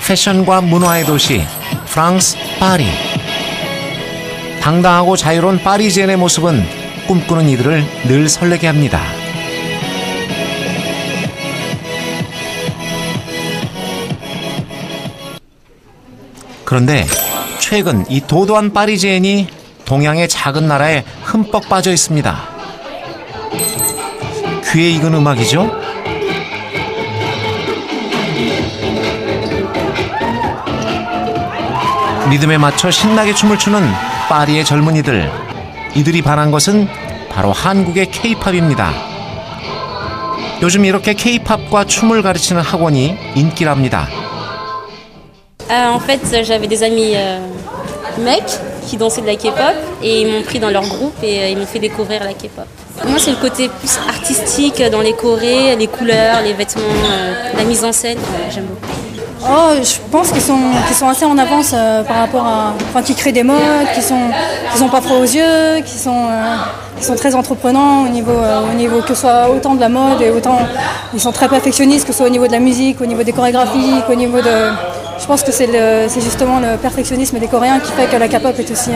패션과 문화의 도시 프랑스 파리. 당당하고 자유로운 파리지엔의 모습은 꿈꾸는 이들을 늘 설레게 합니다. 그런데 최근 이 도도한 파리지엔이 동양의 작은 나라에 흠뻑 빠져 있습니다. 귀에 익은 음악이죠? 리듬에 맞춰 신나게 춤을 추는 파리의 젊은이들. 이들이 반한 것은 바로 한국의 K-팝입니다. 요즘 이렇게 K-팝과 춤을 가르치는 학원이 인기랍니다. En fait, j'avais des amis mecs qui dansaient de la K-pop et ils m'ont pris dans leur groupe et ils m'ont fait découvrir la K-pop. Moi, c'est le côté plus artistique dans les chorés, les couleurs, les vêtements, la mise en scène, j'aime beaucoup. Oh, je pense qu'ils sont assez en avance par rapport à, enfin, qui créent des modes, qui sont pas froids aux yeux, qui sont très entreprenants au niveau que ce soit autant de la mode et autant ils sont très perfectionnistes, que ce soit au niveau de la musique, au niveau des chorégraphies, au niveau de, je pense que c'est justement le perfectionnisme des Coréens qui fait que la K-pop est aussi.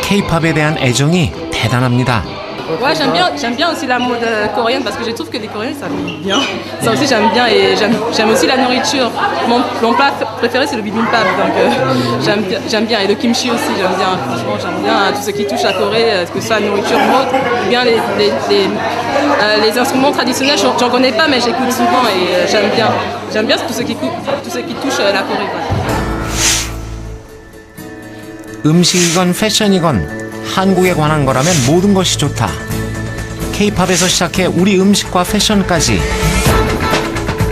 K-팝에 대한 애정이 대단합니다. Ouais, j'aime bien aussi la mode coréenne parce que je trouve que les Coréens s'habillent bien. Ça aussi j'aime bien et j'aime aussi la nourriture. Mon plat préféré c'est le bibimbap, donc j'aime bien. Et le kimchi aussi j'aime bien. Franchement j'aime bien tout ce qui touche la Corée, que ce soit nourriture, mode, ou bien les instruments traditionnels. J'en connais pas mais j'écoute souvent et j'aime bien. J'aime bien tout ce qui touche la Corée. 음식이건 패션이건 한국에 관한 거라면 모든 것이 좋다. K-팝에서 시작해 우리 음식과 패션까지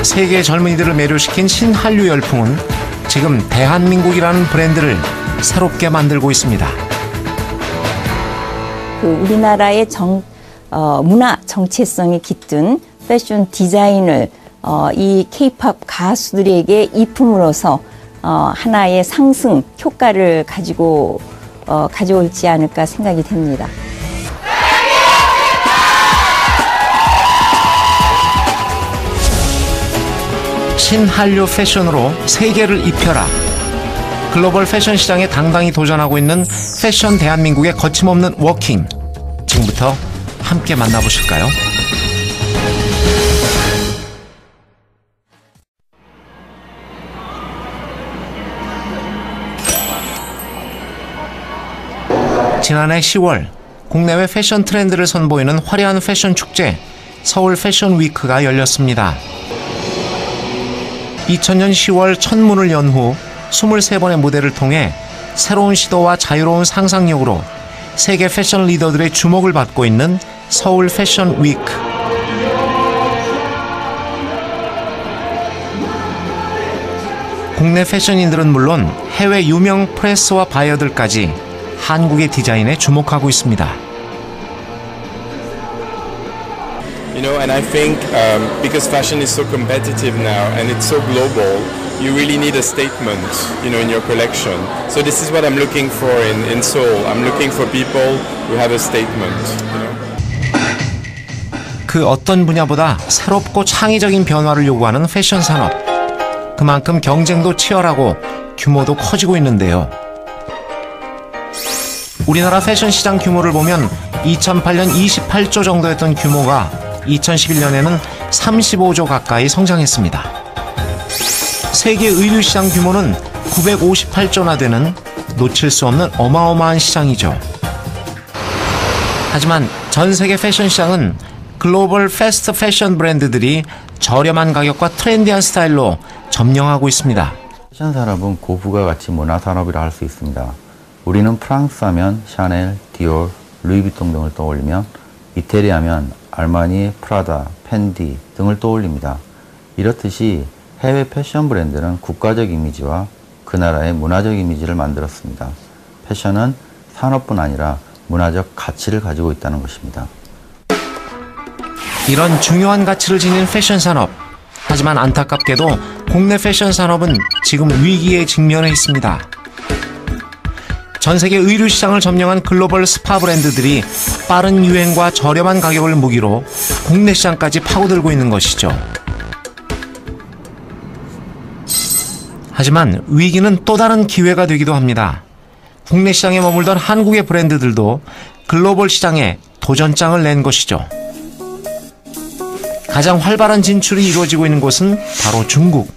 세계 젊은이들을 매료시킨 신한류 열풍은 지금 대한민국이라는 브랜드를 새롭게 만들고 있습니다. 우리나라의 문화 정체성이 깃든 패션 디자인을 이 K-팝 가수들에게 입힘으로써 하나의 상승 효과를 가져올지 않을까 생각이 됩니다. 신한류 패션으로 세계를 입혀라. 글로벌 패션 시장에 당당히 도전하고 있는 패션 대한민국의 거침없는 워킹. 지금부터 함께 만나보실까요? 지난해 10월 국내외 패션 트렌드를 선보이는 화려한 패션 축제 서울 패션 위크가 열렸습니다. 2000년 10월 첫 문을 연 후 23번의 무대를 통해 새로운 시도와 자유로운 상상력으로 세계 패션 리더들의 주목을 받고 있는 서울 패션 위크. 국내 패션인들은 물론 해외 유명 프레스와 바이어들까지 한국의 디자인에 주목하고 있습니다. You know, and I think because fashion is so competitive now and it's so global, you really need a statement, you know, in your collection. So this is what I'm looking for in Seoul. I'm looking for people who have a statement. You know? 그 어떤 분야보다 새롭고 창의적인 변화를 요구하는 패션 산업. 그만큼 경쟁도 치열하고 규모도 커지고 있는데요. 우리나라 패션 시장 규모를 보면 2008년 28조 정도였던 규모가 2011년에는 35조 가까이 성장했습니다. 세계 의류 시장 규모는 958조나 되는 놓칠 수 없는 어마어마한 시장이죠. 하지만 전 세계 패션 시장은 글로벌 패스트 패션 브랜드들이 저렴한 가격과 트렌디한 스타일로 점령하고 있습니다. 패션 산업은 고부가가치 문화 산업이라 할 수 있습니다. 우리는 프랑스 하면 샤넬, 디올, 루이비통 등을 떠올리면 이태리 하면 알마니, 프라다, 펜디 등을 떠올립니다. 이렇듯이 해외 패션 브랜드는 국가적 이미지와 그 나라의 문화적 이미지를 만들었습니다. 패션은 산업뿐 아니라 문화적 가치를 가지고 있다는 것입니다. 이런 중요한 가치를 지닌 패션 산업. 하지만 안타깝게도 국내 패션 산업은 지금 위기에 직면해 있습니다. 전 세계 의류 시장을 점령한 글로벌 스파 브랜드들이 빠른 유행과 저렴한 가격을 무기로 국내 시장까지 파고들고 있는 것이죠. 하지만 위기는 또 다른 기회가 되기도 합니다. 국내 시장에 머물던 한국의 브랜드들도 글로벌 시장에 도전장을 낸 것이죠. 가장 활발한 진출이 이루어지고 있는 곳은 바로 중국.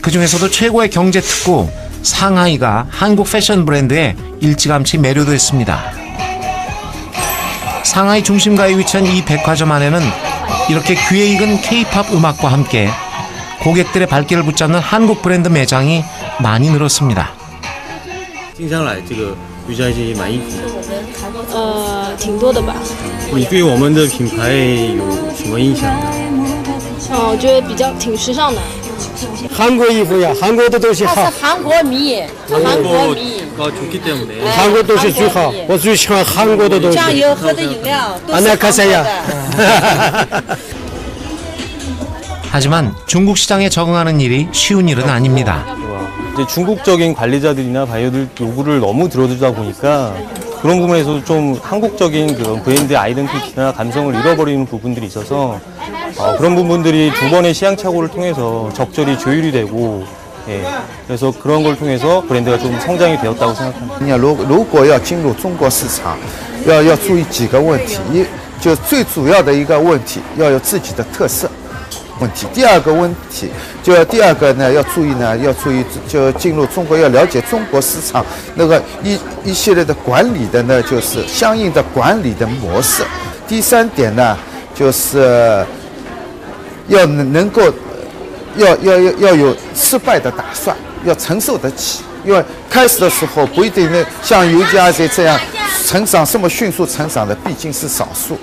그 중에서도 최고의 경제 특구 상하이가 한국 패션 브랜드에 일찌감치 매료됐습니다. 상하이 중심가에 위치한 이 백화점 안에는 이렇게 귀에 익은 K-팝 음악과 함께 고객들의 발길을 붙잡는 한국 브랜드 매장이 많이 늘었습니다. 经常来这个遇见这些买衣服，挺多的吧。你对我们的品牌有什么印象呢？我觉得挺时尚的。韩国衣服呀，韩国的东西好。他是韩国迷，韩国迷。 좋기 때문에 韩国东西最好，我最喜欢韩国的东西。酱油喝的饮料都是韩国的。 하지만 중국 시장에 적응하는 일이 쉬운 일은 아닙니다. 이제 중국적인 관리자들이나 바이어들 요구를 너무 들어주다 보니까 그런 부분에서 좀 한국적인 그런 브랜드 아이덴티티나 감성을 잃어버리는 부분들이 있어서 그런 부분들이 두 번의 시행착오를 통해서 적절히 조율이 되고 그래서 그런 걸 통해서 브랜드가 좀 성장이 되었다고 생각합니다. 如果要进入中国市场，要注意几个问题，就最主要的一个问题要有自己的特色。 问题，第二个问题，第二个呢，要注意，就进入中国要了解中国市场那个一系列的管理的呢，就是相应的管理的模式。第三点呢，就是要能够要有失败的打算，要承受得起。因为开始的时候不一定像尤家这样成长这么迅速成长的，毕竟是少数。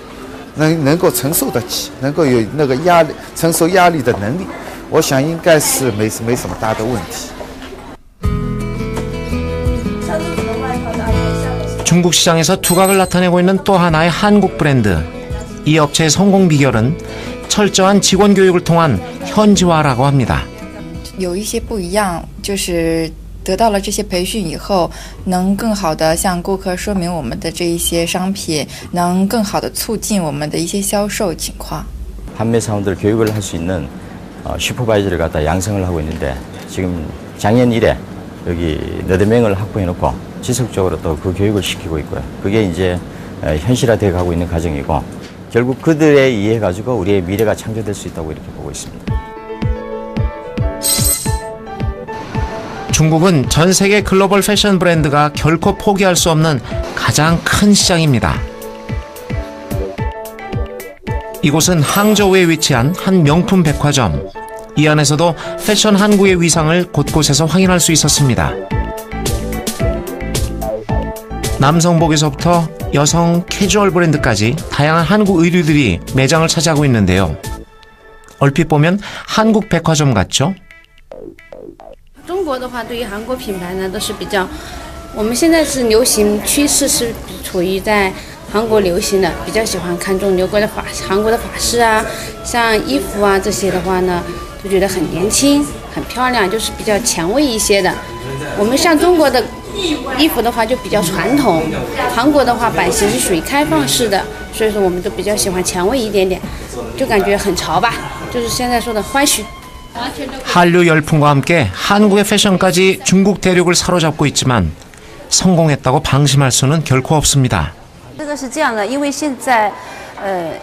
能够承受得起，能够有那个压力、承受压力的能力，我想应该是没什么大的问题。 중국 시장에서 두각을 나타내고 있는 또 하나의 한국 브랜드. 이 업체의 성공 비결은 철저한 직원 교육을 통한 현지화라고 합니다. 有一些不一样，就是 得到了这些培训以后，能更好的向顾客说明我们的这一些商品，能更好的促进我们的一些销售情况。 판매 사원들 교육을 할 수 있는 슈퍼바이저를 갖다 양성을 하고 있는데 지금 작년 1회 여기 4명을 확보해 놓고 지속적으로 또 그 교육을 시키고 있고요. 그게 이제 현실화되어 가고 있는 과정이고 결국 그들에 의해 가지고 우리의 미래가 창조될 수 있다고 이렇게 보고 있습니다. 중국은 전 세계 글로벌 패션 브랜드가 결코 포기할 수 없는 가장 큰 시장입니다. 이곳은 항저우에 위치한 한 명품 백화점. 이 안에서도 패션 한국의 위상을 곳곳에서 확인할 수 있었습니다. 남성복에서부터 여성 캐주얼 브랜드까지 다양한 한국 의류들이 매장을 차지하고 있는데요. 얼핏 보면 한국 백화점 같죠? 中国的话，对于韩国品牌呢，都是比较，我们现在是流行趋势是处于在韩国流行的，比较喜欢看中韩国的法式啊，像衣服啊这些的话呢，就觉得很年轻、很漂亮，就是比较前卫一些的。我们像中国的衣服的话就比较传统，韩国的话版型是属于开放式的，所以说我们都比较喜欢前卫一点点，就感觉很潮吧，就是现在说的欢喜。 한류 열풍과 함께 한국의 패션까지 중국 대륙을 사로잡고 있지만 성공했다고 방심할 수는 결코 없습니다. 这个是这样的，因为现在，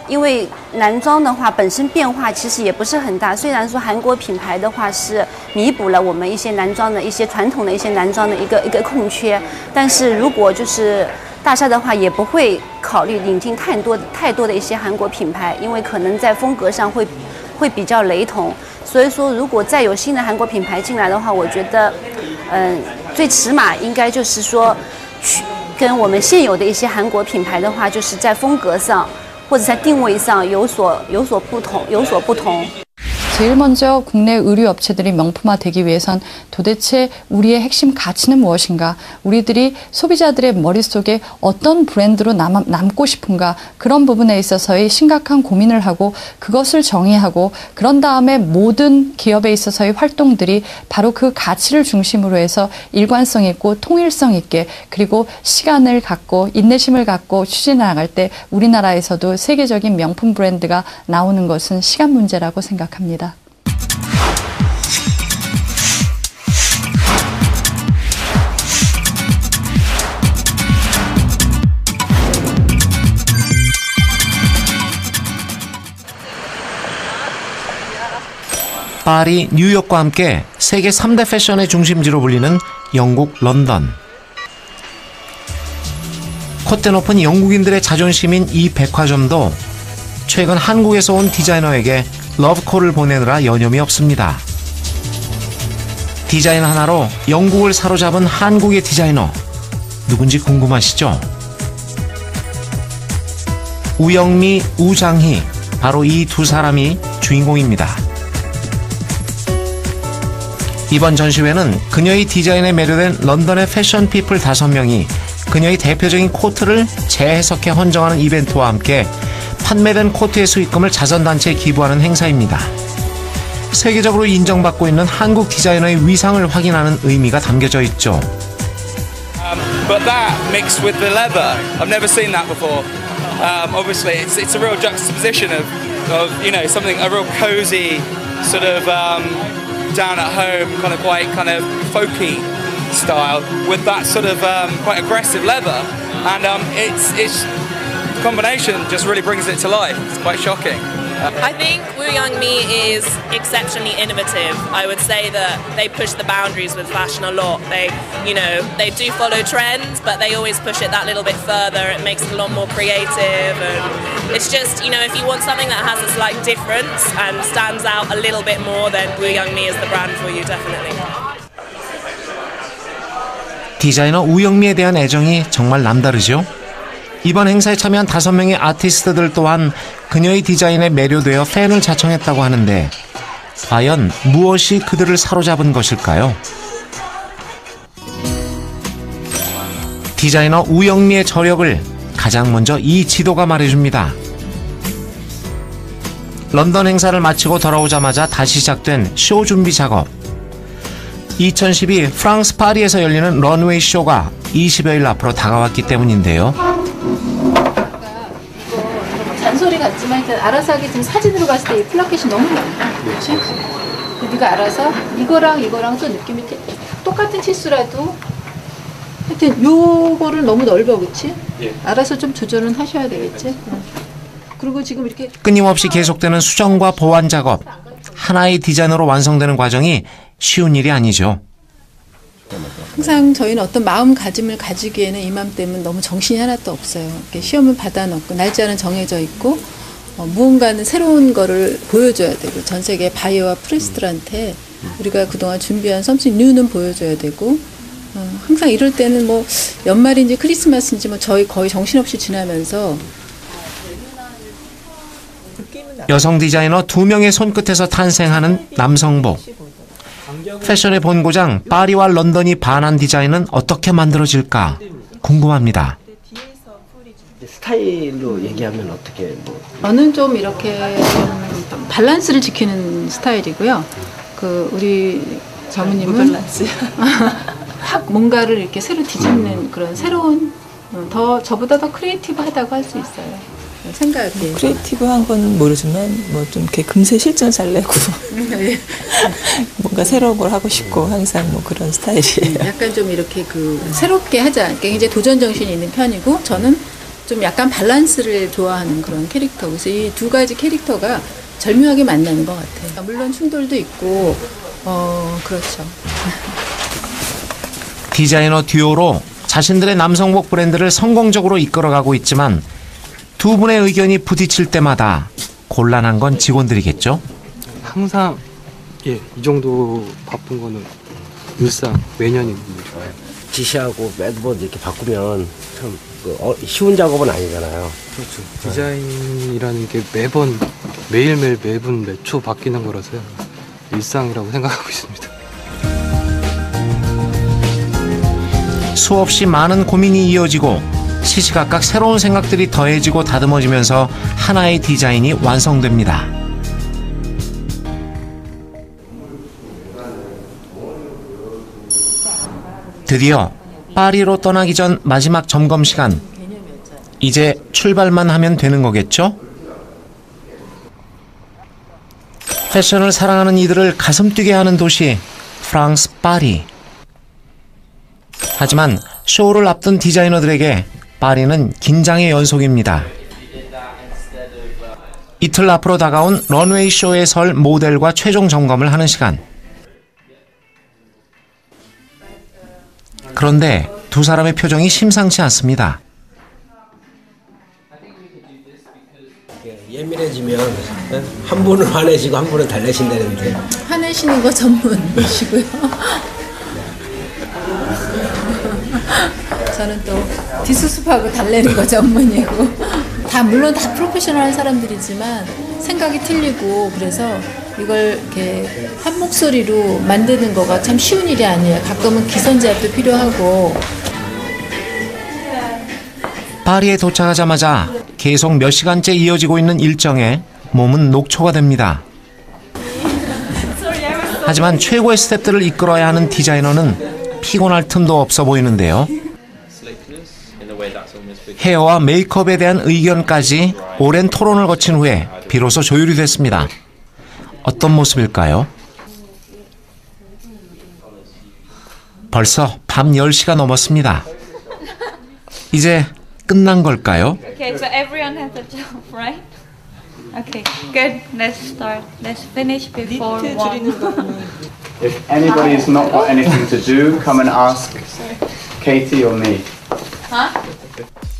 因为男装的话本身变化其实也不是很大。虽然说韩国品牌的话是弥补了我们一些男装的一些传统的一些男装的一个空缺，但是如果就是大厦的话，也不会考虑引进太多的一些韩国品牌，因为可能在风格上会比较雷同。 所以说，如果再有新的韩国品牌进来的话，我觉得，最起码应该就是说，跟我们现有的一些韩国品牌的话，就是在风格上或者在定位上有所不同。 제일 먼저 국내 의류 업체들이 명품화되기 위해선 도대체 우리의 핵심 가치는 무엇인가? 우리들이 소비자들의 머릿속에 어떤 브랜드로 남고 싶은가? 그런 부분에 있어서의 심각한 고민을 하고 그것을 정의하고 그런 다음에 모든 기업에 있어서의 활동들이 바로 그 가치를 중심으로 해서 일관성 있고 통일성 있게 그리고 시간을 갖고 인내심을 갖고 추진해 나갈 때 우리나라에서도 세계적인 명품 브랜드가 나오는 것은 시간 문제라고 생각합니다. 파리, 뉴욕과 함께 세계 3대 패션의 중심지로 불리는 영국 런던. 콧대 높은 영국인들의 자존심인 이 백화점도 최근 한국에서 온 디자이너에게 러브콜을 보내느라 여념이 없습니다. 디자인 하나로 영국을 사로잡은 한국의 디자이너, 누군지 궁금하시죠? 우영미, 우장희, 바로 이 두 사람이 주인공입니다. 이번 전시회는 그녀의 디자인에 매료된 런던의 패션 피플 5명이 그녀의 대표적인 코트를 재해석해 헌정하는 이벤트와 함께 판매된 코트의 수익금을 자선단체에 기부하는 행사입니다. 세계적으로 인정받고 있는 한국 디자이너의 위상을 확인하는 의미가 담겨져 있죠. But that mixed with the leather, I've never seen that before. Obviously, it's a real juxtaposition of something, a real cozy sort of down at home, kind of folky style with that sort of quite aggressive leather, and it's combination just really brings it to life. It's quite shocking. I think Wu Youngmi is exceptionally innovative. I would say that they push the boundaries with fashion a lot. They do follow trends, but they always push it that little bit further. It makes it a lot more creative, and it's just, if you want something that has a slight difference and stands out a little bit more, then Wu Youngmi is the brand for you, definitely. 디자이너 우영미에 대한 애정이 정말 남다르죠? 이번 행사에 참여한 5명의 아티스트들 또한 그녀의 디자인에 매료되어 팬을 자청했다고 하는데 과연 무엇이 그들을 사로잡은 것일까요? 디자이너 우영미의 저력을 가장 먼저 이 지도가 말해줍니다. 런던 행사를 마치고 돌아오자마자 다시 시작된 쇼 준비 작업. 2012 프랑스 파리에서 열리는 런웨이 쇼가 20여일 앞으로 다가왔기 때문인데요. 잔소리 같지만 일단 알아서 하기 지금 사진으로 봤을 때 이 플라켓이 너무 많아. 그렇지? 네가 알아서 이거랑 또 느낌이 똑같은 치수라도 하여튼 요거를 너무 넓어, 그렇지? 예. 알아서 좀 조절은 하셔야 되겠지? 그리고 지금 이렇게 끊임없이 계속되는 수정과 보완 작업. 하나의 디자인으로 완성되는 과정이 쉬운 일이 아니죠. 항상 저희는 어떤 마음가짐을 가지기에는 이맘때면 너무 정신이 하나도 없어요. 이렇게 시험을 받아놓고 날짜는 정해져 있고 무언가는 새로운 거를 보여줘야 되고 전 세계 바이어와 프레스들한테 우리가 그동안 준비한 something new는 보여줘야 되고 항상 이럴 때는 뭐 연말인지 크리스마스인지 뭐 저희 거의 정신없이 지나면서 여성 디자이너 2명의 손끝에서 탄생하는 남성복. 패션의 본고장 파리와 런던이 반한 디자인은 어떻게 만들어질까 궁금합니다. 스타일로 얘기하면 어떻게 저는 좀 이렇게 좀 밸런스를 지키는 스타일이고요. 우리 자매님은 확 뭔가를 이렇게 새로 뒤집는 그런 새로운 저보다 더 크리에이티브하다고 할 수 있어요. 생각에 크리에이티브한 건 모르지만 뭐 좀 이렇게 금세 실전 잘 내고 뭔가 새로운 걸 하고 싶고 항상 뭐 그런 스타일이에요. 약간 좀 이렇게 새롭게 하자. 굉장히 도전 정신이 있는 편이고 저는 좀 약간 밸런스를 좋아하는 그런 캐릭터. 그래서 이 두 가지 캐릭터가 절묘하게 만나는 것 같아요. 물론 충돌도 있고 그렇죠. 디자이너 듀오로 자신들의 남성복 브랜드를 성공적으로 이끌어가고 있지만 두 분의 의견이 부딪힐 때마다 곤란한 건 직원들이겠죠? 항상 이 정도 바쁜 거는 일상 매년인 거죠. 지시하고 매번 이렇게 바꾸면 참 쉬운 작업은 아니잖아요. 그렇죠. 디자인이라는 게 매일매일 매분 매초 바뀌는 거라서요. 일상이라고 생각하고 있습니다. 수없이 많은 고민이 이어지고 시시각각 새로운 생각들이 더해지고 다듬어지면서 하나의 디자인이 완성됩니다. 드디어 파리로 떠나기 전 마지막 점검 시간. 이제 출발만 하면 되는 거겠죠? 패션을 사랑하는 이들을 가슴 뛰게 하는 도시 프랑스 파리. 하지만 쇼를 앞둔 디자이너들에게 파리는 긴장의 연속입니다. 이틀 앞으로 다가온 런웨이 쇼에 설 모델과 최종 점검을 하는 시간. 그런데 두 사람의 표정이 심상치 않습니다. 예민해지면 한 분은 화내시고 한 분은 달래신다는데. 화내시는 거 전문이시고요. 저는 또 뒷수습하고 달래는 거 전문이고. 물론 다 프로페셔널한 사람들이지만 생각이 틀리고 그래서 이걸 이렇게 한 목소리로 만드는 거가 참 쉬운 일이 아니에요. 가끔은 기선제압도 필요하고. 파리에 도착하자마자 계속 몇 시간째 이어지고 있는 일정에 몸은 녹초가 됩니다. 하지만 최고의 스태프들을 이끌어야 하는 디자이너는 피곤할 틈도 없어 보이는데요. 헤어와 메이크업에 대한 의견까지 오랜 토론을 거친 후에 비로소 조율이 됐습니다. 어떤 모습일까요? 벌써 밤 10시가 넘었습니다. 이제 끝난 걸까요? Okay, so everyone has a job, right? Okay, good. Let's start. Let's finish before 1. If anybody's not got anything to do, come and ask Katie or me.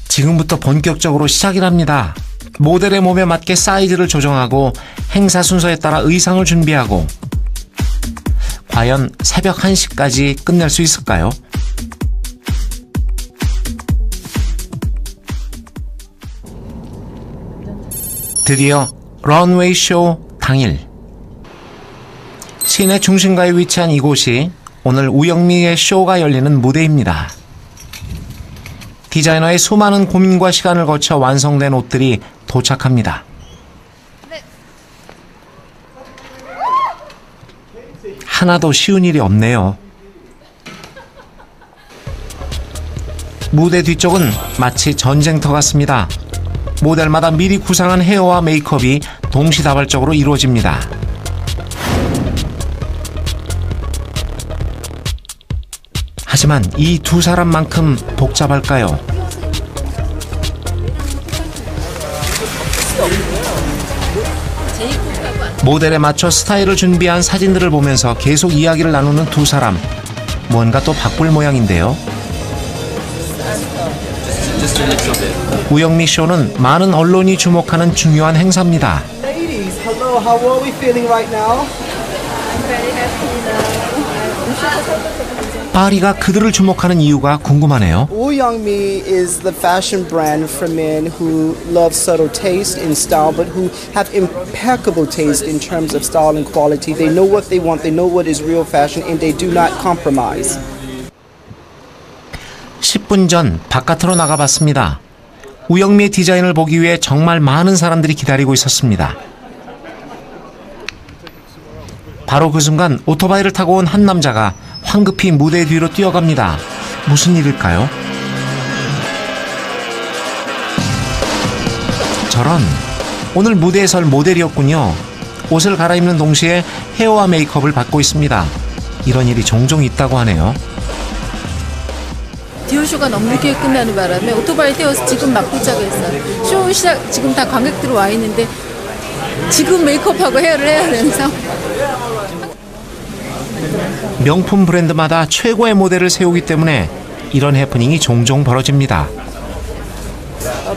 지금부터 본격적으로 시작이랍니다. 모델의 몸에 맞게 사이즈를 조정하고 행사 순서에 따라 의상을 준비하고 과연 새벽 1시까지 끝낼 수 있을까요? 드디어 런웨이 쇼 당일. 시내 중심가에 위치한 이곳이 오늘 우영미의 쇼가 열리는 무대입니다. 디자이너의 수많은 고민과 시간을 거쳐 완성된 옷들이 도착합니다. 하나도 쉬운 일이 없네요. 무대 뒤쪽은 마치 전쟁터 같습니다. 모델마다 미리 구상한 헤어와 메이크업이 동시다발적으로 이루어집니다. 하지만 이 두 사람만큼 복잡할까요? 모델에 맞춰 스타일을 준비한 사진들을 보면서 계속 이야기를 나누는 두 사람. 뭔가 또 바꿀 모양인데요. 우영미 쇼는 많은 언론이 주목하는 중요한 행사입니다. Ladies, hello, how are we feeling right now? I'm very happy 파리가 그들을 주목하는 이유가 궁금하네요. Woyoungmi is the fashion brand for men who love subtle taste in style, but who have impeccable taste in terms of style and quality. They know what they want, they know what is real fashion, and they do not compromise. 10분 전 바깥으로 나가봤습니다. 우영미의 디자인을 보기 위해 정말 많은 사람들이 기다리고 있었습니다. 바로 그 순간 오토바이를 타고 온 한 남자가 황급히 무대 뒤로 뛰어갑니다. 무슨 일일까요? 저런, 오늘 무대에 설 모델이었군요. 옷을 갈아입는 동시에 헤어와 메이크업을 받고 있습니다. 이런 일이 종종 있다고 하네요. 디오쇼가 너무 늦게 끝나는 바람에 오토바이 태워서 지금 막 도착했어요. 쇼 시작, 지금 다 관객들 와 있는데 지금 메이크업하고 헤어를 해야 되는 상황. 명품 브랜드마다 최고의 모델을 세우기 때문에 이런 해프닝이 종종 벌어집니다.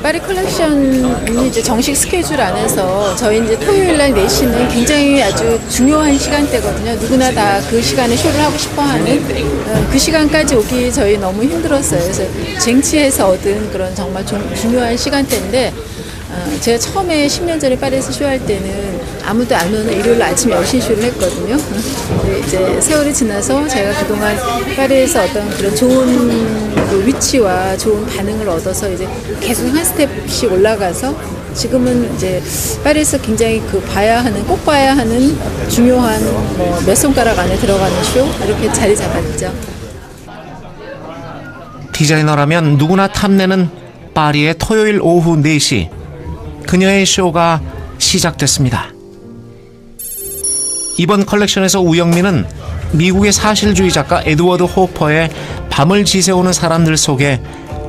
파리 컬렉션이 이제 정식 스케줄 안에서 저희 이제 토요일 날 4시는 굉장히 아주 중요한 시간대거든요. 누구나 다 그 시간에 쇼를 하고 싶어 하는 그 시간까지 오기 저희 너무 힘들었어요. 그래서 쟁취해서 얻은 그런 정말 중요한 시간대인데 제가 처음에 10년 전에 파리에서 쇼할 때는 아무도 안 오는 일요일 아침 10시 쇼를 했거든요. 이제 세월이 지나서 제가 그동안 파리에서 어떤 그런 좋은 그 위치와 좋은 반응을 얻어서 이제 계속 한 스텝씩 올라가서 지금은 이제 파리에서 굉장히 그 꼭 봐야 하는 중요한 뭐 몇 손가락 안에 들어가는 쇼 이렇게 자리 잡았죠. 디자이너라면 누구나 탐내는 파리의 토요일 오후 4시. 그녀의 쇼가 시작됐습니다. 이번 컬렉션에서 우영미는 미국의 사실주의 작가 에드워드 호퍼의 밤을 지새우는 사람들 속에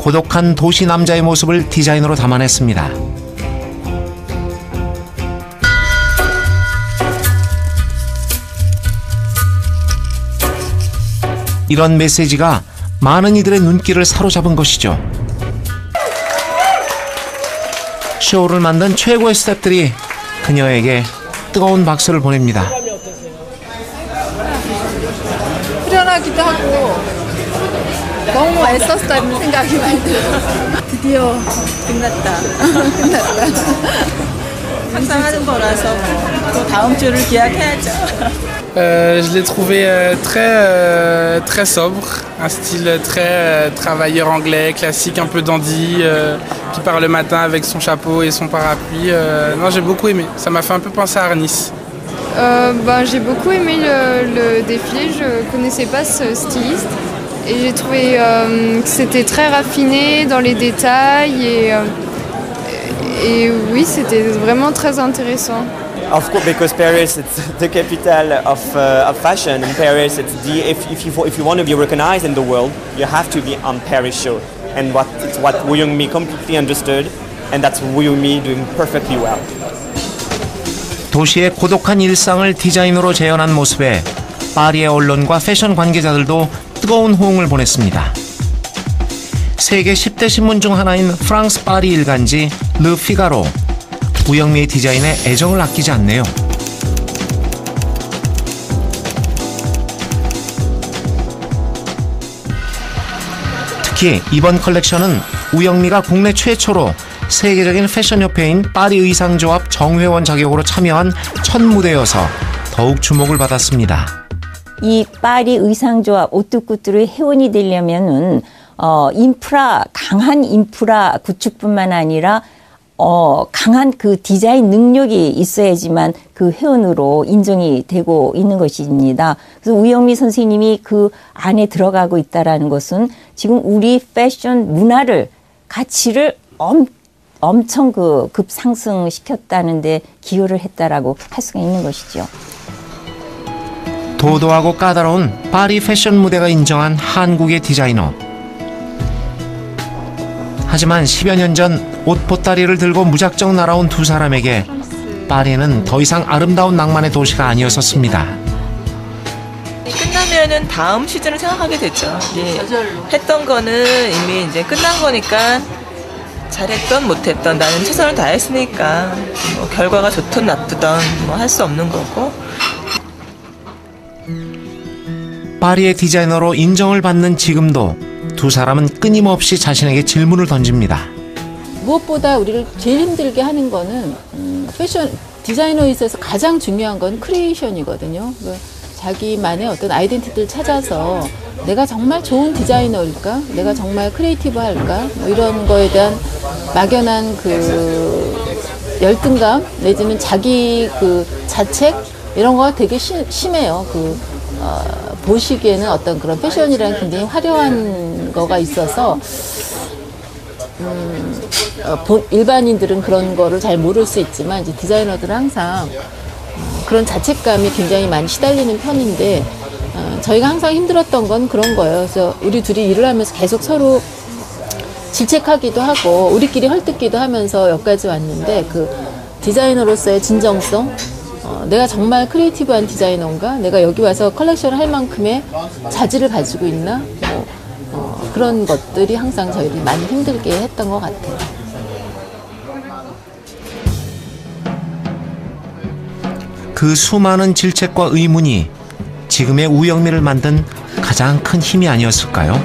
고독한 도시 남자의 모습을 디자인으로 담아냈습니다. 이런 메시지가 많은 이들의 눈길을 사로잡은 것이죠. 쇼를 만든 최고의 스태프들이 그녀에게 뜨거운 박수를 보냅니다. 후련하기도 하고 너무 애썼다는 생각이 많이 들어요. 드디어 끝났다. 항상 하는 거라서 또 다음 주를 기약해야죠. Je l'ai trouvé très sobre, un style très travailleur anglais, classique, un peu dandy, qui part le matin avec son chapeau et son parapluie. Non, j'ai beaucoup aimé, ça m'a fait un peu penser à Arnis. J'ai beaucoup aimé le défilé, je ne connaissais pas ce styliste et j'ai trouvé que c'était très raffiné dans les détails et oui, c'était vraiment très intéressant. Of course, because Paris it's the capital of fashion. In Paris, it's if you want to be recognized in the world, you have to be on Paris show. And it's what Woo Young-mi completely understood, and that's Woo Young-mi doing perfectly well. 도시의 고독한 일상을 디자인으로 재현한 모습에 파리의 언론과 패션 관계자들도 뜨거운 호응을 보냈습니다. 세계 10대 신문 중 하나인 프랑스 파리 일간지 르 피가로, 우영미의 디자인에 애정을 아끼지 않네요. 특히 이번 컬렉션은 우영미가 국내 최초로 세계적인 패션협회인 파리 의상조합 정회원 자격으로 참여한 첫 무대여서 더욱 주목을 받았습니다. 이 파리 의상조합 오뚜꾸뚜의 회원이 되려면은 강한 인프라 구축뿐만 아니라 강한 그 디자인 능력이 있어야지만 그 회원으로 인정이 되고 있는 것입니다. 그래서 우영미 선생님이 그 안에 들어가고 있다라는 것은 지금 우리 패션 문화를 가치를 엄청 급상승시켰다는데 기여를 했다라고 할 수가 있는 것이죠. 도도하고 까다로운 파리 패션 무대가 인정한 한국의 디자이너. 하지만 10여 년 전 옷 보따리를 들고 무작정 날아온 두 사람에게 파리는 더 이상 아름다운 낭만의 도시가 아니었었습니다. 끝나면은 다음 시즌을 생각하게 되죠. 했던 거는 이미 이제 끝난 거니까 잘했던 못했던 나는 최선을 다했으니까 뭐 결과가 좋든 나쁘든 뭐 할 수 없는 거고. 파리의 디자이너로 인정을 받는 지금도 두 사람은 끊임없이 자신에게 질문을 던집니다. 무엇보다 우리를 제일 힘들게 하는 거는 패션 디자이너에 있어서 가장 중요한 건 크리에이션이거든요. 자기만의 어떤 아이덴티티를 찾아서 내가 정말 좋은 디자이너일까? 내가 정말 크리에이티브할까? 뭐 이런 거에 대한 막연한 그 열등감 내지는 자기 그 자책 이런 거가 되게 심해요. 보시기에는 어떤 그런 패션이라는 굉장히 화려한 거가 있어서 일반인들은 그런 거를 잘 모를 수 있지만 이제 디자이너들은 항상 그런 자책감이 굉장히 많이 시달리는 편인데 저희가 항상 힘들었던 건 그런 거예요. 그래서 우리 둘이 일을 하면서 계속 서로 질책하기도 하고 우리끼리 헐뜯기도 하면서 여기까지 왔는데 그 디자이너로서의 진정성, 내가 정말 크리에이티브한 디자이너인가? 내가 여기 와서 컬렉션을 할 만큼의 자질을 가지고 있나? 그런 것들이 항상 저희를 많이 힘들게 했던 것 같아요. 그 수많은 질책과 의문이 지금의 우영미를 만든 가장 큰 힘이 아니었을까요?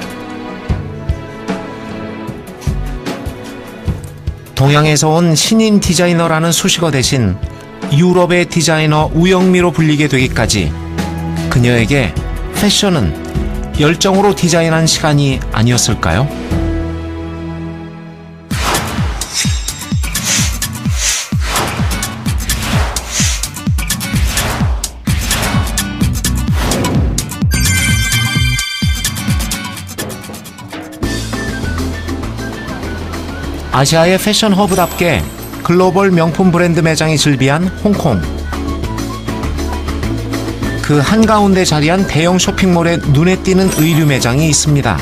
동양에서 온 신인 디자이너라는 수식어 대신 유럽의 디자이너 우영미로 불리게 되기까지 그녀에게 패션은 열정으로 디자인한 시간이 아니었을까요? 아시아의 패션 허브답게 글로벌 명품 브랜드 매장이 즐비한 홍콩. 그 한가운데 자리한 대형 쇼핑몰에 눈에 띄는 의류 매장이 있습니다.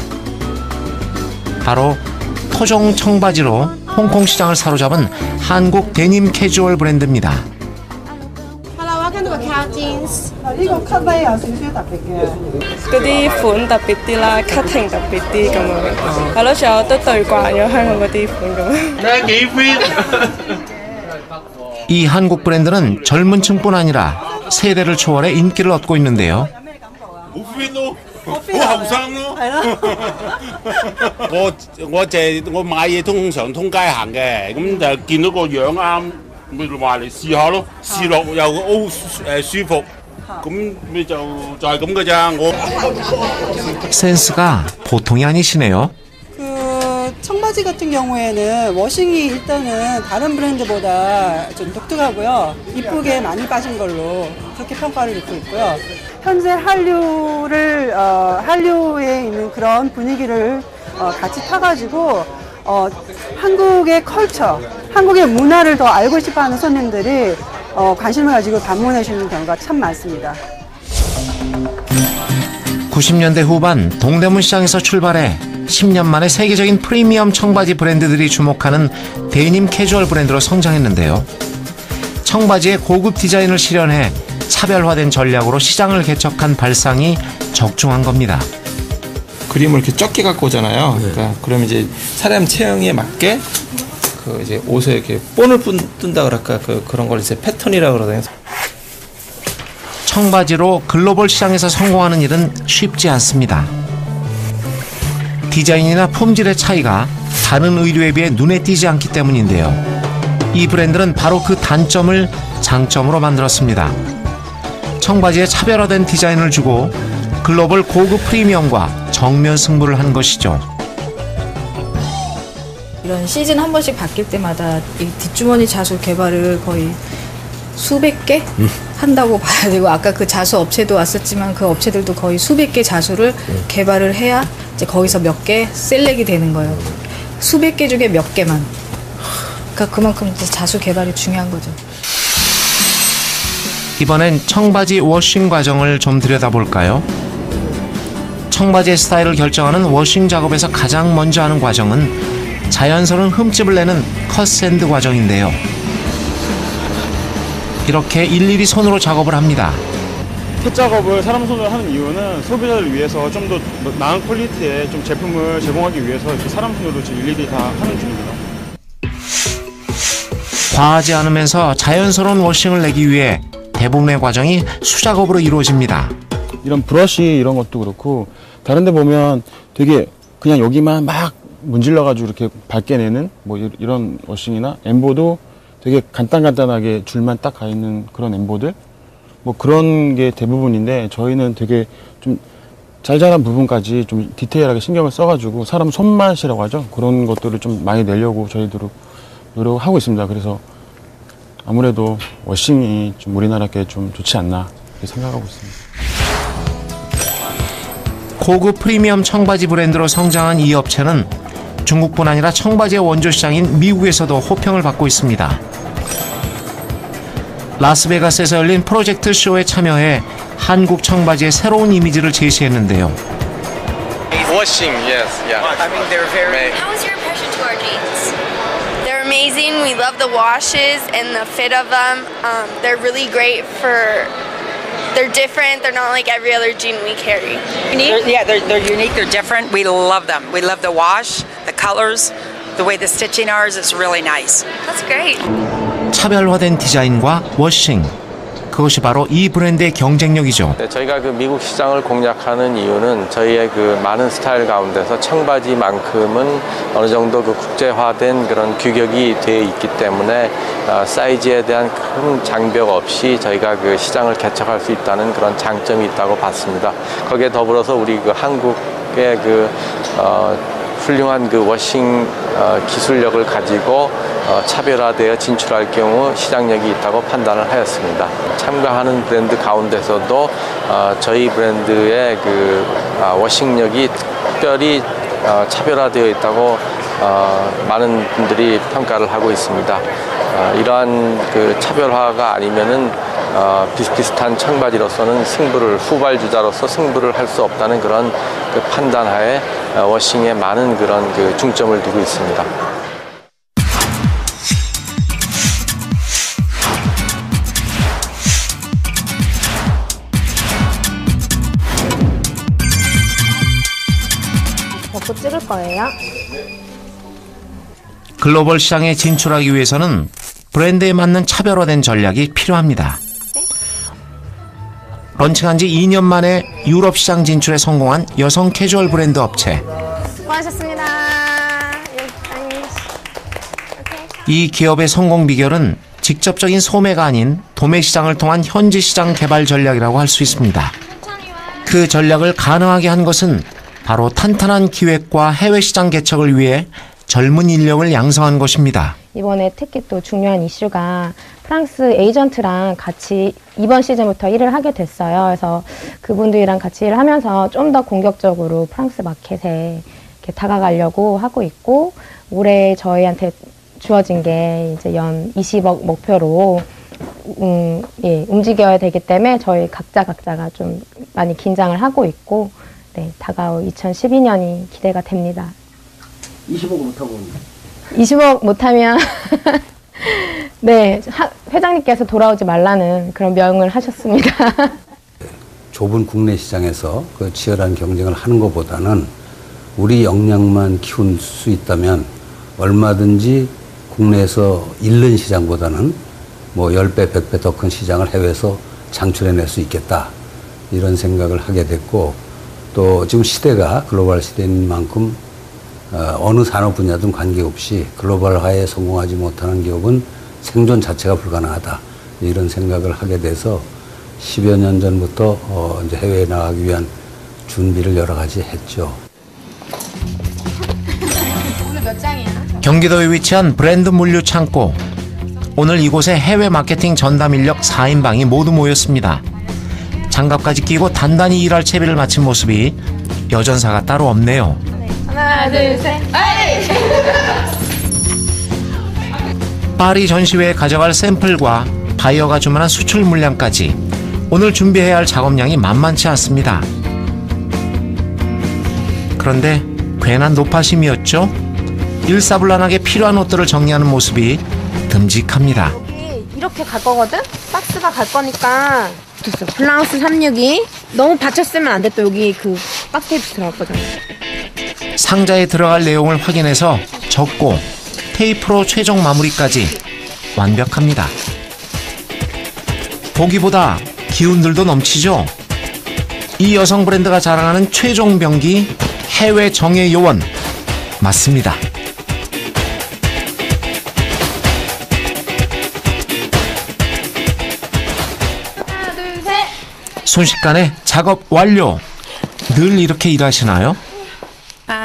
바로 토종 청바지로 홍콩 시장을 사로잡은 한국 데님 캐주얼 브랜드입니다. Hello, welcome to Macau Jeans. 呢個 cut 呢有少少特別嘅。嗰啲款特別啲啦 ，cutting 特別啲咁樣，係咯，仲有都對慣咗香港嗰啲款咁。幾 fit？ 이 한국 브랜드는 젊은 층뿐 아니라 세대를 초월해 인기를 얻고 있는데요. 好後生咯，係咯。我買嘢通常通街行嘅，咁就見到個樣啱，咪話嚟試下咯，試落又舒服，咁咪就係咁嘅咋。我 센스가 보통이 아니시네요. 그 청바지 같은 경우에는 워싱이 일단은 다른 브랜드보다 좀 독특하고요. 이쁘게 많이 빠진 걸로 그렇게 평가를 듣고 있고요. 현재 한류에 있는 그런 분위기를 같이 타가지고 한국의 컬처, 한국의 문화를 더 알고 싶어하는 손님들이 관심을 가지고 방문해 주는 경우가 참 많습니다. 90년대 후반 동대문 시장에서 출발해 10년 만에 세계적인 프리미엄 청바지 브랜드들이 주목하는 데님 캐주얼 브랜드로 성장했는데요. 청바지의 고급 디자인을 실현해 차별화된 전략으로 시장을 개척한 발상이 적중한 겁니다. 그림을 이렇게 적게 갖고 오잖아요. 그러니까 그러면 이제 사람 체형에 맞게 그 이제 옷에 이렇게 본을 뜬다 그럴까 그런 걸 이제 패턴이라 그러거든요. 청바지로 글로벌 시장에서 성공하는 일은 쉽지 않습니다. 디자인이나 품질의 차이가 다른 의류에 비해 눈에 띄지 않기 때문인데요. 이 브랜드는 바로 그 단점을 장점으로 만들었습니다. 청바지에 차별화된 디자인을 주고 글로벌 고급 프리미엄과 정면 승부를 한 것이죠. 이런 시즌 한 번씩 바뀔 때마다 이 뒷주머니 자수 개발을 거의 수백 개 한다고 봐야 되고, 아까 그 자수 업체도 왔었지만 그 업체들도 거의 수백 개 자수를 개발을 해야 이제 거기서 몇 개 셀렉이 되는 거예요. 수백 개 중에 몇 개만. 그러니까 그만큼 이제 자수 개발이 중요한 거죠. 이번엔 청바지 워싱 과정을 좀 들여다볼까요? 청바지의 스타일을 결정하는 워싱 작업에서 가장 먼저 하는 과정은 자연스러운 흠집을 내는 컷샌드 과정인데요. 이렇게 일일이 손으로 작업을 합니다. 컷 작업을 사람 손으로 하는 이유는 소비자를 위해서 좀 더 나은 퀄리티의 좀 제품을 제공하기 위해서 이렇게 사람 손으로 지금 일일이 다 하는 중입니다. 과하지 않으면서 자연스러운 워싱을 내기 위해 대부분의 과정이 수작업으로 이루어집니다. 이런 브러쉬 이런 것도 그렇고 다른 데 보면 되게 그냥 여기만 막 문질러가지고 이렇게 밝게 내는 뭐 이런 워싱이나 엠보도 되게 간단하게 줄만 딱 가 있는 그런 엠보들 뭐 그런 게 대부분인데, 저희는 되게 좀 잘잘한 부분까지 좀 디테일하게 신경을 써가지고 사람 손맛이라고 하죠. 그런 것들을 좀 많이 내려고 저희도 노력하고 있습니다. 그래서 아무래도 워싱이 좀 우리나라께 좀 좋지 않나 이렇게 생각하고 있습니다. 고급 프리미엄 청바지 브랜드로 성장한 이 업체는 중국뿐 아니라 청바지의 원조 시장인 미국에서도 호평을 받고 있습니다. 라스베가스에서 열린 프로젝트 쇼에 참여해 한국 청바지의 새로운 이미지를 제시했는데요. Washing, yes, yeah. I mean, they're very. How was your impression to our jeans? They're amazing. We love the washes and the fit of them. They're really great for. They're different. They're not like every other jean we carry. Unique? They're unique. They're different. We love them. We love the wash, the colors, the way the stitching are. It's really nice. That's great. 차별화된 디자인과 워싱, 그것이 바로 이 브랜드의 경쟁력이죠. 네, 저희가 그 미국 시장을 공략하는 이유는 저희의 그 많은 스타일 가운데서 청바지만큼은 어느 정도 그 국제화된 그런 규격이 되어 있기 때문에 사이즈에 대한 큰 장벽 없이 저희가 그 시장을 개척할 수 있다는 그런 장점이 있다고 봤습니다. 거기에 더불어서 우리 그 한국의 그 훌륭한 그 워싱 기술력을 가지고 차별화되어 진출할 경우 시장력이 있다고 판단을 하였습니다. 참가하는 브랜드 가운데서도 저희 브랜드의 그 워싱력이 특별히 차별화되어 있다고 많은 분들이 평가를 하고 있습니다. 이러한 그 차별화가 아니면은 비슷비슷한 청바지로서는 후발주자로서 승부를 할 수 없다는 그런 그 판단하에 워싱에 많은 그런 그 중점을 두고 있습니다. 잡고 찍을 거예요. 글로벌 시장에 진출하기 위해서는 브랜드에 맞는 차별화된 전략이 필요합니다. 런칭한 지 2년 만에 유럽 시장 진출에 성공한 여성 캐주얼 브랜드 업체. 수고하셨습니다. 이 기업의 성공 비결은 직접적인 소매가 아닌 도매 시장을 통한 현지 시장 개발 전략이라고 할 수 있습니다. 그 전략을 가능하게 한 것은 바로 탄탄한 기획과 해외 시장 개척을 위해 젊은 인력을 양성한 것입니다. 이번에 특히 또 중요한 이슈가 프랑스 에이전트랑 같이 이번 시즌부터 일을 하게 됐어요. 그래서 그분들이랑 같이 일을 하면서 좀 더 공격적으로 프랑스 마켓에 이렇게 다가가려고 하고 있고, 올해 저희한테 주어진 게 이제 연 20억 목표로 움직여야 되기 때문에 저희 각자가 좀 많이 긴장을 하고 있고, 네, 다가올 2012년이 기대가 됩니다. 25억 못하고 20억 못하면 네, 회장님께서 돌아오지 말라는 그런 명을 하셨습니다. 좁은 국내 시장에서 그 치열한 경쟁을 하는 것보다는 우리 역량만 키울 수 있다면 얼마든지 국내에서 잃는 시장보다는 뭐 10배, 100배 더 큰 시장을 해외에서 창출해낼 수 있겠다, 이런 생각을 하게 됐고, 또 지금 시대가 글로벌 시대인 만큼 어느 산업 분야든 관계없이 글로벌화에 성공하지 못하는 기업은 생존 자체가 불가능하다, 이런 생각을 하게 돼서 10여 년 전부터 이제 해외에 나가기 위한 준비를 여러 가지 했죠. 오늘 몇 장이야? 경기도에 위치한 브랜드 물류 창고. 오늘 이곳에 해외 마케팅 전담 인력 4인방이 모두 모였습니다. 장갑까지 끼고 단단히 일할 채비를 마친 모습이 여전사가 따로 없네요. 하나, 둘, 셋. 파리 전시회에 가져갈 샘플과 바이어가 주문한 수출 물량까지 오늘 준비해야 할 작업량이 만만치 않습니다. 그런데 괜한 노파심이었죠? 일사불란하게 필요한 옷들을 정리하는 모습이 듬직합니다. 이렇게 갈 거거든? 박스가 갈 거니까. 됐어. 블라우스 362. 너무 받쳤으면 안 돼. 또 여기 그 박스 테이프 들어갔거든. 상자에 들어갈 내용을 확인해서 적고 테이프로 최종 마무리까지 완벽합니다. 보기보다 기운들도 넘치죠? 이 여성 브랜드가 자랑하는 최종 병기 해외 정예 요원 맞습니다. 하나, 둘, 셋. 순식간에 작업 완료. 늘 이렇게 일하시나요?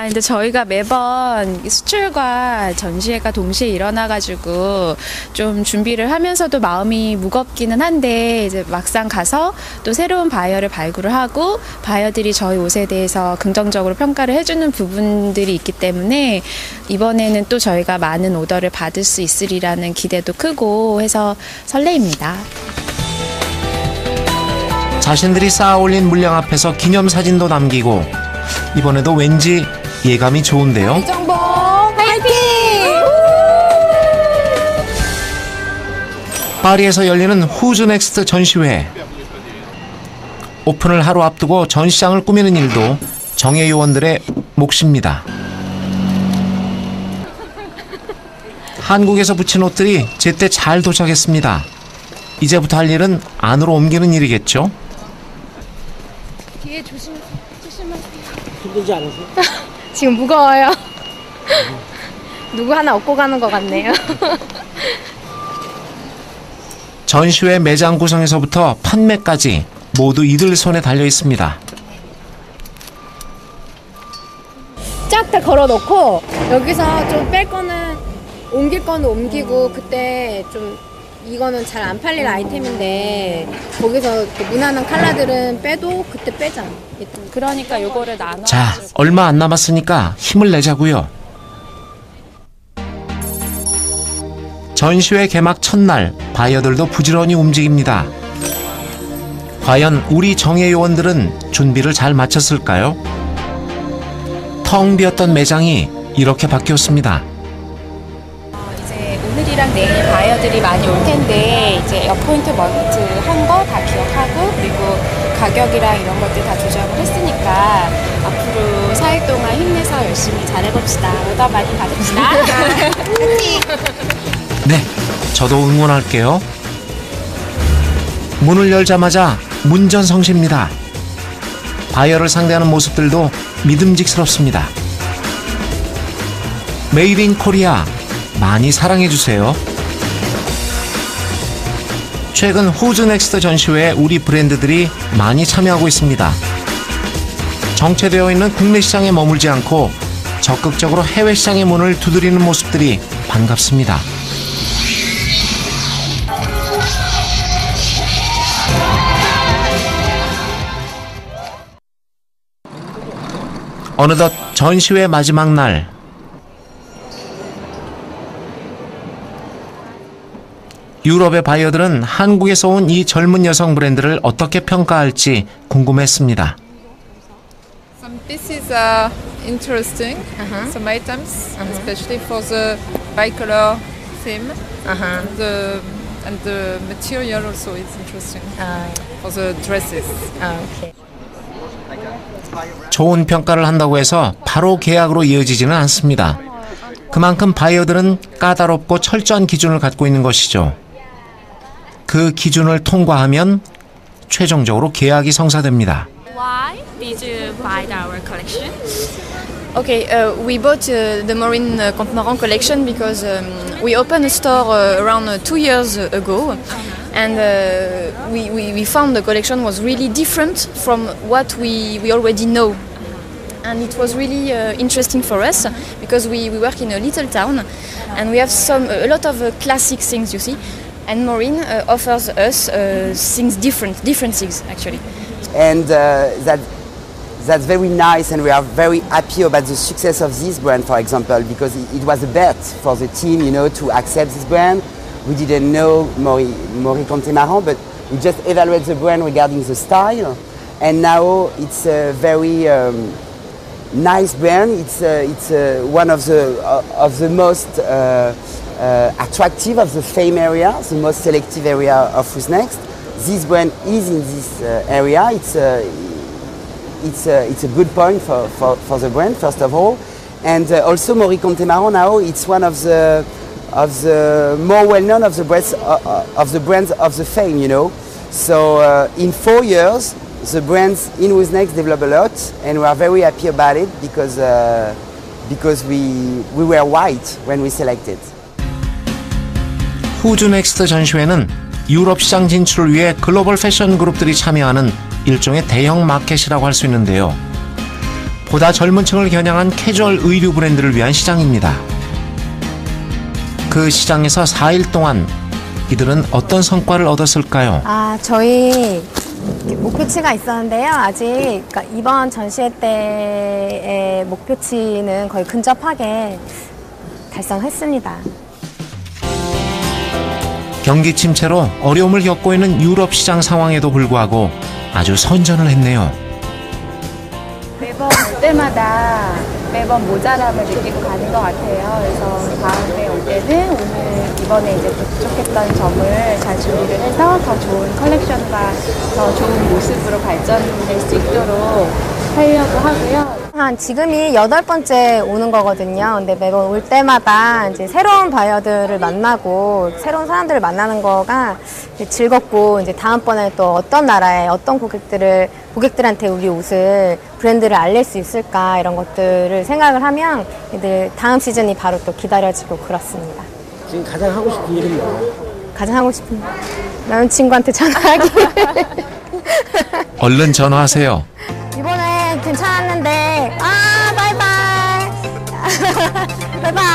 근데 저희가 매번 수출과 전시회가 동시에 일어나가지고 좀 준비를 하면서도 마음이 무겁기는 한데, 이제 막상 가서 또 새로운 바이어를 발굴을 하고 바이어들이 저희 옷에 대해서 긍정적으로 평가를 해주는 부분들이 있기 때문에 이번에는 또 저희가 많은 오더를 받을 수 있으리라는 기대도 크고 해서 설레입니다. 자신들이 쌓아 올린 물량 앞에서 기념사진도 남기고 이번에도 왠지 예감이 좋은데요. 이정복 화이팅! 파리에서 열리는 후즈넥스트 전시회. 오픈을 하루 앞두고 전시장을 꾸미는 일도 정예 요원들의 몫입니다. 한국에서 붙인 옷들이 제때 잘 도착했습니다. 이제부터 할 일은 안으로 옮기는 일이겠죠? 뒤에 조심하세요. 힘들지 않으세요? 지금 무거워요. 누구 하나 업고 가는 것 같네요. 전시회 매장 구성에서부터 판매까지 모두 이들 손에 달려 있습니다. 쫙 다 걸어놓고 여기서 좀 뺄 거는 옮길 거는 옮기고, 그때 좀 이거는 잘 안 팔릴 아이템인데 거기서 그 무난한 컬러들은 빼도 그때 빼자. 그러니까 요거를 나눠. 자, 얼마 안 남았으니까 힘을 내자고요. 전시회 개막 첫날 바이어들도 부지런히 움직입니다. 과연 우리 정예 요원들은 준비를 잘 마쳤을까요? 텅 비었던 매장이 이렇게 바뀌었습니다. 이제 오늘이랑 내일 바이어들이 많이 올 텐데, 이제 포인트 먼트 한 거 다 기억하고, 그리고 가격이랑 이런 것들 다 조정을 했으니까 앞으로 4일 동안 힘내서 열심히 잘해봅시다. 오더 많이 받읍시다. 네, 저도 응원할게요. 문을 열자마자 문전성시입니다. 바이어를 상대하는 모습들도 믿음직스럽습니다. 메이드 인 코리아 많이 사랑해주세요. 최근 후즈 넥스트 전시회에 우리 브랜드들이 많이 참여하고 있습니다. 정체되어 있는 국내 시장에 머물지 않고 적극적으로 해외 시장의 문을 두드리는 모습들이 반갑습니다. 어느덧 전시회 마지막 날. 유럽의 바이어들은 한국에서 온 이 젊은 여성 브랜드를 어떻게 평가할지 궁금했습니다. Some pieces are interesting, some items, especially for the bicolor theme. And the material also is interesting for the dresses. 좋은 평가를 한다고 해서 바로 계약으로 이어지지는 않습니다. 그만큼 바이어들은 까다롭고 철저한 기준을 갖고 있는 것이죠. 그 기준을 통과하면 최종적으로 계약이 성사됩니다. Why did you buy our collection? Okay, we bought the Maureen Conte-Maran collection because we opened a store around 2 years ago, and we found the collection was really different from what we already know. And it was really interesting for us because we work in a little town, and we have a lot of classic things, you see. And Maureen offers us things different things actually. And that's very nice, and we are very happy about the success of this brand, for example, because it was a bet for the team, you know, to accept this brand. We didn't know Maureen Conte-Maran, but we just evaluated the brand regarding the style, and now it's a very nice brand. It's one of the most attractive of the fame area, the most selective area of Who's Next. This brand is in this area. It's a good point for the brand, first of all, and also Maureen Conte-Maran now it's one of the more well-known of the brands of the fame, you know. So in 4 years, the brands in Who's Next developed a lot, and we are very happy about it because we were right when we selected. 후즈 넥스트 전시회는 유럽 시장 진출을 위해 글로벌 패션 그룹들이 참여하는 일종의 대형 마켓이라고 할 수 있는데요. 보다 젊은 층을 겨냥한 캐주얼 의류 브랜드를 위한 시장입니다. 그 시장에서 4일 동안 이들은 어떤 성과를 얻었을까요? 저희 목표치가 있었는데요. 아직 그러니까 이번 전시회 때의 목표치는 거의 근접하게 달성했습니다. 경기 침체로 어려움을 겪고 있는 유럽 시장 상황에도 불구하고 아주 선전을 했네요. 매번 올 때마다 매번 모자람을 느끼고 가는 것 같아요. 그래서 다음에 올 때는 오늘 이번에 이제 부족했던 점을 잘 준비를 해서 더 좋은 컬렉션과 더 좋은 모습으로 발전될 수 있도록 하려고 하고요. 지금이 8번째 오는 거거든요. 근데 매번 올 때마다 이제 새로운 바이어들을 만나고 새로운 사람들을 만나는 거가 즐겁고, 이제 다음번에 또 어떤 나라의 어떤 고객들한테 우리 옷을 브랜드를 알릴 수 있을까, 이런 것들을 생각을 하면 이제 다음 시즌이 바로 또 기다려지고 그렇습니다. 지금 가장 하고 싶은 일은 뭐예요? 가장 하고 싶은 남자친구한테 전화하기. 얼른 전화하세요. 이번에 괜찮았는데 바이바이. 바이바이.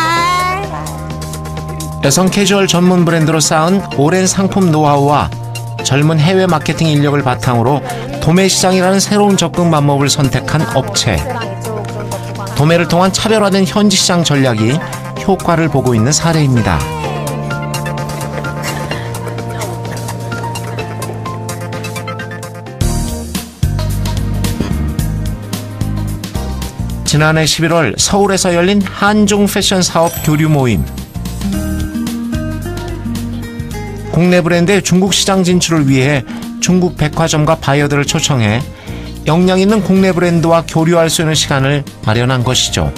여성 캐주얼 전문 브랜드로 쌓은 오랜 상품 노하우와 젊은 해외 마케팅 인력을 바탕으로 도매 시장이라는 새로운 접근 방법을 선택한 업체. 도매를 통한 차별화된 현지 시장 전략이 효과를 보고 있는 사례입니다. 지난해 11월 서울에서 열린 한중 패션 사업 교류 모임. 국내 브랜드의 중국 시장 진출을 위해 중국 백화점과 바이어들을 초청해 역량 있는 국내 브랜드와 교류할 수 있는 시간을 마련한 것이죠.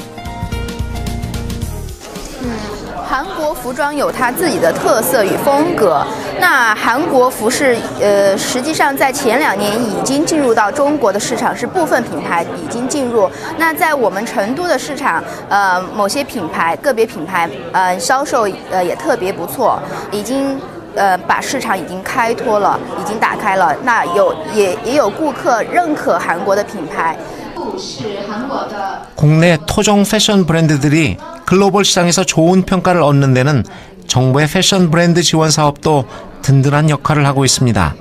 韩国服装有它自己的特色与风格。那韩国服饰，实际上在前2年已经进入到中国的市场，是部分品牌已经进入。那在我们成都的市场，某些品牌、个别品牌，销售也特别不错，已经把市场已经开拓了，已经打开了。那也有顾客认可韩国的品牌。 국내 토종 패션 브랜드들이 글로벌 시장에서 좋은 평가를 얻는 데는 정부의 패션 브랜드 지원 사업도 든든한 역할을 하고 있습니다.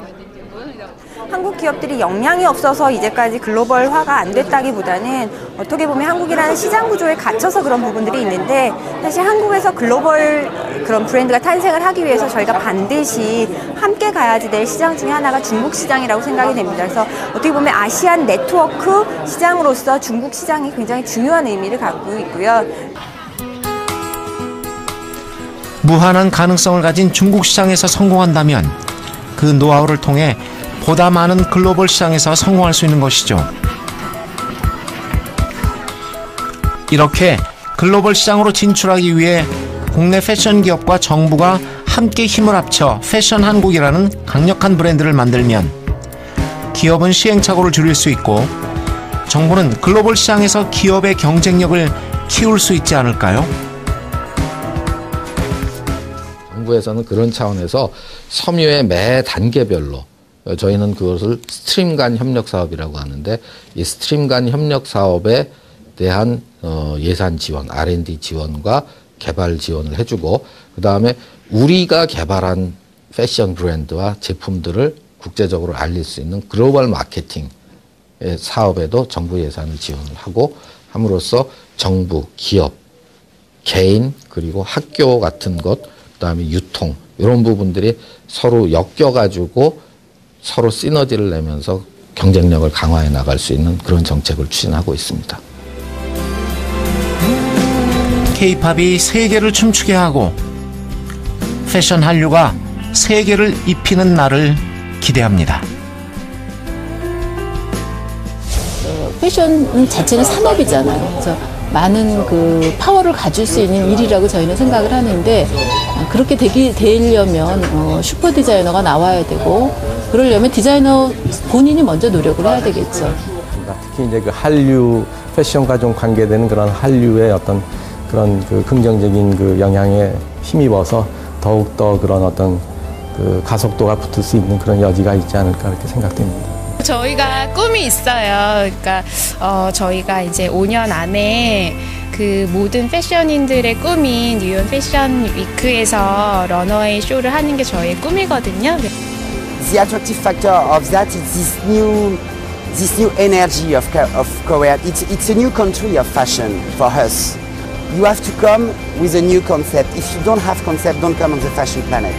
한국 기업들이 역량이 없어서 이제까지 글로벌화가 안 됐다기보다는 어떻게 보면 한국이라는 시장 구조에 갇혀서 그런 부분들이 있는데 사실 한국에서 글로벌 그런 브랜드가 탄생을 하기 위해서 저희가 반드시 함께 가야지 될 시장 중에 하나가 중국 시장이라고 생각이 됩니다. 그래서 어떻게 보면 아시안 네트워크 시장으로서 중국 시장이 굉장히 중요한 의미를 갖고 있고요. 무한한 가능성을 가진 중국 시장에서 성공한다면 그 노하우를 통해 보다 많은 글로벌 시장에서 성공할 수 있는 것이죠. 이렇게 글로벌 시장으로 진출하기 위해 국내 패션 기업과 정부가 함께 힘을 합쳐 패션 한국이라는 강력한 브랜드를 만들면 기업은 시행착오를 줄일 수 있고 정부는 글로벌 시장에서 기업의 경쟁력을 키울 수 있지 않을까요? 정부에서는 그런 차원에서 섬유의 매 단계별로 저희는 그것을 스트림 간 협력 사업이라고 하는데 이 스트림 간 협력 사업에 대한 예산 지원, R&D 지원과 개발 지원을 해주고 그 다음에 우리가 개발한 패션 브랜드와 제품들을 국제적으로 알릴 수 있는 글로벌 마케팅 사업에도 정부 예산을 지원을 하고 함으로써 정부, 기업, 개인 그리고 학교 같은 것 그다음에 유통 이런 부분들이 서로 엮여가지고 서로 시너지를 내면서 경쟁력을 강화해 나갈 수 있는 그런 정책을 추진하고 있습니다. K-팝이 세계를 춤추게 하고 패션 한류가 세계를 입히는 날을 기대합니다. 패션 자체는 산업이잖아요. 그래서 많은 그 파워를 가질 수 있는 일이라고 저희는 생각을 하는데 그렇게 되려면 슈퍼 디자이너가 나와야 되고 그러려면 디자이너 본인이 먼저 노력을 해야 되겠죠. 특히 이제 그 한류 패션과 좀 관계되는 그런 한류의 어떤 그런 그 긍정적인 그 영향에 힘입어서 더욱더 그런 어떤 그 가속도가 붙을 수 있는 그런 여지가 있지 않을까 이렇게 생각됩니다. 저희가 꿈이 있어요. 그러니까 저희가 이제 5년 안에 그 모든 패션인들의 꿈인 뉴욕 패션 위크에서 런어웨이 쇼를 하는 게 저희의 꿈이거든요. The attractive factor of that is this new energy of Korea. It's a new country of fashion for us. You have to come with a new concept. If you don't have concept, don't come on the fashion planet.